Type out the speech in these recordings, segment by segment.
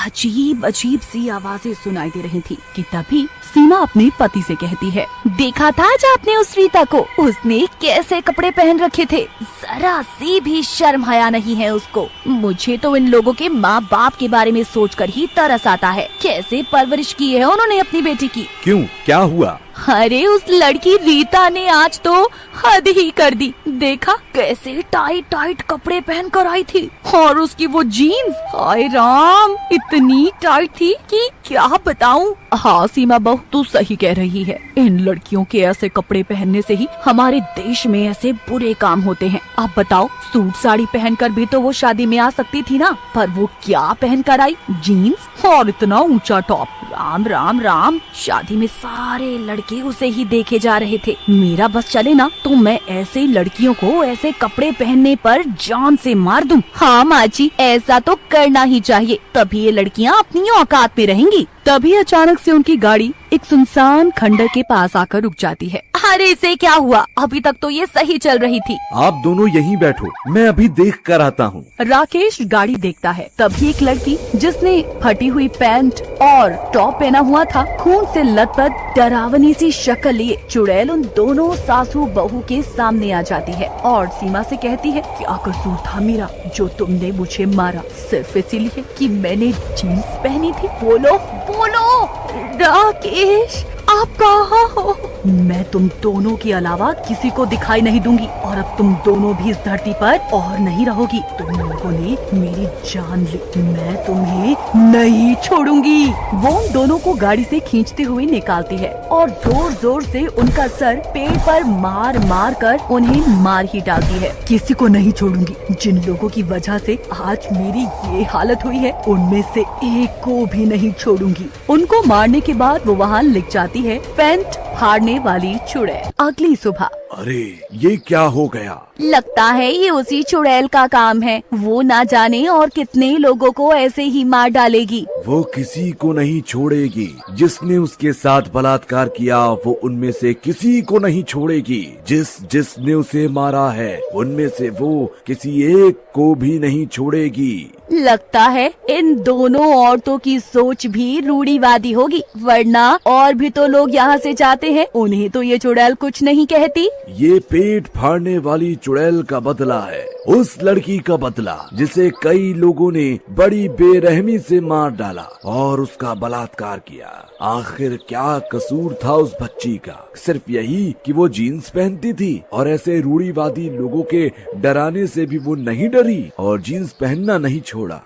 अजीब अजीब सी आवाजें सुनाई दे रही थी कि तभी सीमा अपने पति से कहती है, देखा था आज आपने उस रीता को, उसने कैसे कपड़े पहन रखे थे, जरा सी भी शर्म हया नहीं है उसको। मुझे तो इन लोगों के माँ बाप के बारे में सोचकर ही तरस आता है, कैसे परवरिश की है उन्होंने अपनी बेटी की। क्यों, क्या हुआ? अरे उस लड़की रीता ने आज तो हद ही कर दी। देखा कैसे टाइट टाइट कपड़े पहन कर आई थी, और उसकी वो जीन्स, हाय राम, इतनी टाइट थी कि क्या बताऊं। हाँ सीमा बहू, तू सही कह रही है, इन लड़कियों के ऐसे कपड़े पहनने से ही हमारे देश में ऐसे बुरे काम होते हैं। अब बताओ, सूट साड़ी पहनकर भी तो वो शादी में आ सकती थी ना, पर वो क्या पहन कर आई, जीन्स और इतना ऊंचा टॉप। राम राम राम, शादी में सारे लड़के उसे ही देखे जा रहे थे। मेरा बस चले ना तो मैं ऐसे लड़कियों को ऐसे कपड़े पहनने पर जान से मार दूं। हाँ माँ जी, ऐसा तो करना ही चाहिए, तभी ये लड़कियाँ अपनी औकात में रहेंगी। तभी अचानक से उनकी गाड़ी एक सुनसान खंडर के पास आकर रुक जाती है। अरे इसे क्या हुआ, अभी तक तो ये सही चल रही थी। आप दोनों यहीं बैठो, मैं अभी देख कर आता हूँ। राकेश गाड़ी देखता है, तभी एक लड़की जिसने फटी हुई पैंट और टॉप पहना हुआ था, खून से लथपथ डरावनी सी शक्ल लिए चुड़ैल उन दोनों सासू बहू के सामने आ जाती है और सीमा से कहती है, क्या कसूर था मेरा जो तुमने मुझे मारा, सिर्फ इसीलिए कि मैंने जीन्स पहनी थी। बोलो बोलो राकेश, आप कहाँ हो? मैं तुम दोनों के अलावा किसी को दिखाई नहीं दूंगी, और अब तुम दोनों भी इस धरती पर और नहीं रहोगी। तुम लोगों ने मेरी जान ली, मैं तुम्हें नहीं छोड़ूंगी। वो उन दोनों को गाड़ी से खींचते हुए निकालती है और जोर जोर से उनका सर पेड़ पर मार मार कर उन्हें मार ही डालती है। किसी को नहीं छोड़ूंगी, जिन लोगों की वजह से आज मेरी ये हालत हुई है, उनमें से एक को भी नहीं छोड़ूंगी। उनको मारने के बाद वो वहाँ लिख जाती है, पैंट फाड़ने वाली चुड़ैल। अगली सुबह, अरे ये क्या हो गया? लगता है ये उसी चुड़ैल का काम है, वो ना जाने और कितने लोगों को ऐसे ही मार डालेगी। वो किसी को नहीं छोड़ेगी, जिसने उसके साथ बलात्कार किया वो उनमें से किसी को नहीं छोड़ेगी। जिसने उसे मारा है उनमें से वो किसी एक को भी नहीं छोड़ेगी। लगता है इन दोनों औरतों की सोच भी रूढ़िवादी होगी, वरना और भी तो लोग यहाँ से जाते हैं, उन्हें तो ये चुड़ैल कुछ नहीं कहती। ये पेट फाड़ने वाली चुड़ैल का बदला है, उस लड़की का बदला जिसे कई लोगों ने बड़ी बेरहमी से मार डाला और उसका बलात्कार किया। आखिर क्या कसूर था उस बच्ची का? सिर्फ यही कि वो जीन्स पहनती थी, और ऐसे रूढ़िवादी लोगों के डराने से भी वो नहीं डरी और जीन्स पहनना नहीं छोड़ा।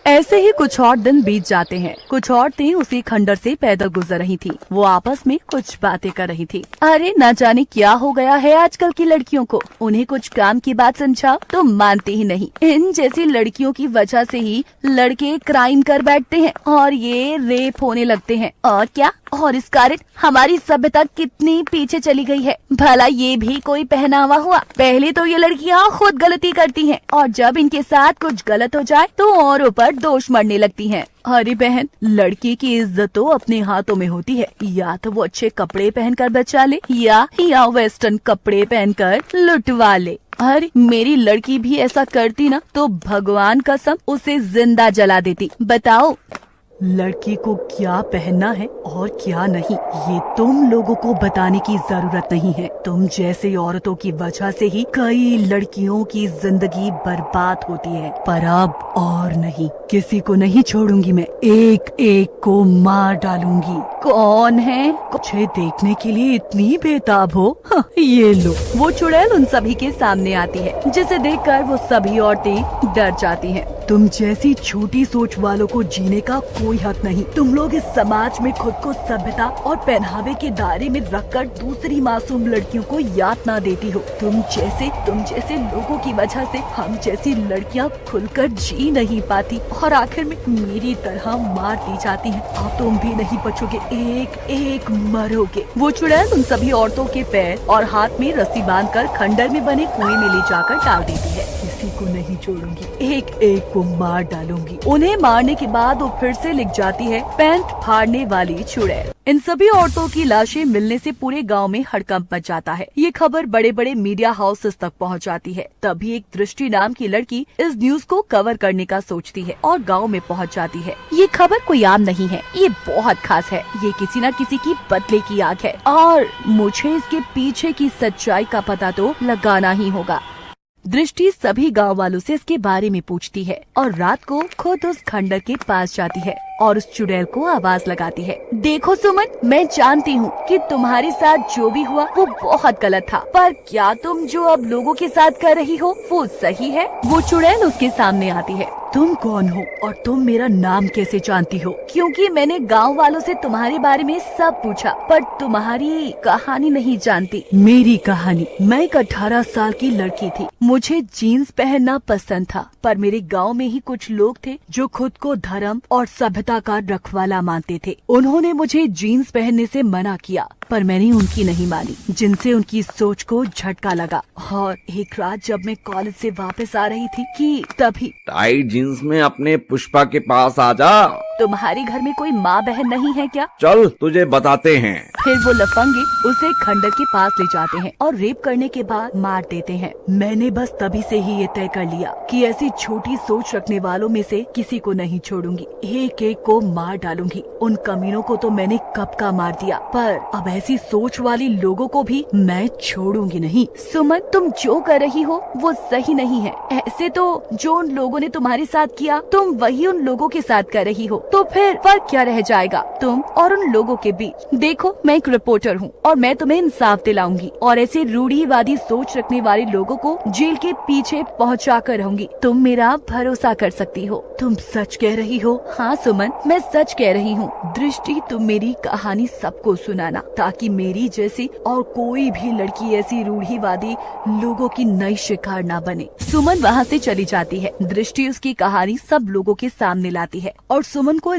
ऐसे ही कुछ और दिन बीत जाते हैं। कुछ औरतें उसी खंडर से पैदल गुजर रही थी, वो आपस में कुछ बातें कर रही थी। अरे न जाने क्या हो गया है आजकल की लड़कियों को, उन्हें कुछ काम की बात समझाओ तो मानते ही नहीं। इन जैसी लड़कियों की वजह से ही लड़के क्राइम कर बैठते हैं और ये रेप होने लगते हैं। और क्या, और इस कारण हमारी सभ्यता कितनी पीछे चली गई है। भला ये भी कोई पहनावा हुआ? पहले तो ये लड़कियाँ खुद गलती करती हैं, और जब इनके साथ कुछ गलत हो जाए तो औरों पर दोष मढ़ने लगती हैं। अरे बहन, लड़की की इज्जत तो अपने हाथों में होती है, या तो वो अच्छे कपड़े पहनकर बचा ले या वेस्टर्न कपड़े पहनकर लुटवा ले। अरे मेरी लड़की भी ऐसा करती ना तो भगवान कसम उसे जिंदा जला देती। बताओ लड़की को क्या पहनना है और क्या नहीं, ये तुम लोगों को बताने की जरूरत नहीं है। तुम जैसे औरतों की वजह से ही कई लड़कियों की जिंदगी बर्बाद होती है, पर अब और नहीं, किसी को नहीं छोड़ूंगी मैं, एक एक को मार डालूंगी। कौन है? मुझे देखने के लिए इतनी बेताब हो? हाँ, ये लो। वो चुड़ैल उन सभी के सामने आती है, जिसे देखकर वो सभी औरतें डर जाती हैं। तुम जैसी छोटी सोच वालों को जीने का कोई हक नहीं। तुम लोग इस समाज में खुद को सभ्यता और पहनावे के दायरे में रखकर दूसरी मासूम लड़कियों को यातना देती हो। तुम जैसे लोगों की वजह से हम जैसी लड़कियां खुलकर जी नहीं पाती और आखिर में मेरी तरह मार दी जाती हैं। अब तुम भी नहीं बचोगे, एक एक मरोगे। वो चुड़ैल उन सभी औरतों के पैर और हाथ में रस्सी बांधकर खंडर में बने कुएं में ले जाकर डाल देती है। किसी को नहीं छोड़ूंगी, एक एक को मार डालूंगी। उन्हें मारने के बाद वो फिर से लिख जाती है, पैंट फाड़ने वाली चुड़ैल। इन सभी औरतों की लाशें मिलने से पूरे गांव में हड़कंप मच जाता है। ये खबर बड़े बड़े मीडिया हाउसेस तक पहुंच जाती है। तभी एक दृष्टि नाम की लड़की इस न्यूज को कवर करने का सोचती है और गांव में पहुंच जाती है। ये खबर कोई आम नहीं है, ये बहुत खास है। ये किसी न किसी की बदले की आग है और मुझे इसके पीछे की सच्चाई का पता तो लगाना ही होगा। दृष्टि सभी गांव वालों से इसके बारे में पूछती है और रात को खुद उस खंडर के पास जाती है और उस चुड़ैल को आवाज लगाती है, देखो सुमन, मैं जानती हूँ कि तुम्हारे साथ जो भी हुआ वो बहुत गलत था, पर क्या तुम जो अब लोगों के साथ कर रही हो वो सही है? वो चुड़ैल उसके सामने आती है, तुम कौन हो और तुम मेरा नाम कैसे जानती हो? क्योंकि मैंने गांव वालों से तुम्हारे बारे में सब पूछा, पर तुम्हारी कहानी नहीं जानती। मेरी कहानी? मैं एक 18 साल की लड़की थी। मुझे जीन्स पहनना पसंद था, पर मेरे गांव में ही कुछ लोग थे जो खुद को धर्म और सभ्यता का रखवाला मानते थे। उन्होंने मुझे जीन्स पहनने से मना किया, पर मैंने उनकी नहीं मानी, जिनसे उनकी सोच को झटका लगा। और एक रात जब मैं कॉलेज से वापस आ रही थी कि तभी टाइट जींस में अपने पुष्पा के पास आ जा। तुम्हारे घर में कोई माँ बहन नहीं है क्या? चल तुझे बताते हैं। फिर वो लफंगे उसे खंडर के पास ले जाते हैं और रेप करने के बाद मार देते हैं। मैंने बस तभी से ही ये तय कर लिया कि ऐसी छोटी सोच रखने वालों में से किसी को नहीं छोड़ूंगी, एक एक को मार डालूंगी। उन कमीनों को तो मैंने कब का मार दिया, पर अब ऐसी सोच वाली लोगों को भी मैं छोड़ूंगी नहीं। सुमन, तुम जो कर रही हो वो सही नहीं है। ऐसे तो जो उन लोगों ने तुम्हारे साथ किया, तुम वही उन लोगों के साथ कर रही हो, तो फिर फर्क क्या रह जाएगा तुम और उन लोगों के बीच? देखो, मैं एक रिपोर्टर हूँ और मैं तुम्हें इंसाफ दिलाऊंगी और ऐसे रूढ़िवादी सोच रखने वाले लोगों को जेल के पीछे पहुँचा कर रहूंगी। तुम मेरा भरोसा कर सकती हो। तुम सच कह रही हो? हाँ सुमन, मैं सच कह रही हूँ। दृष्टि, तुम मेरी कहानी सबको सुनाना, ताकि मेरी जैसी और कोई भी लड़की ऐसी रूढ़िवादी लोगों की नई शिकार ना बने। सुमन वहाँ से चली जाती है। दृष्टि उसकी कहानी सब लोगों के सामने लाती है और सुमन को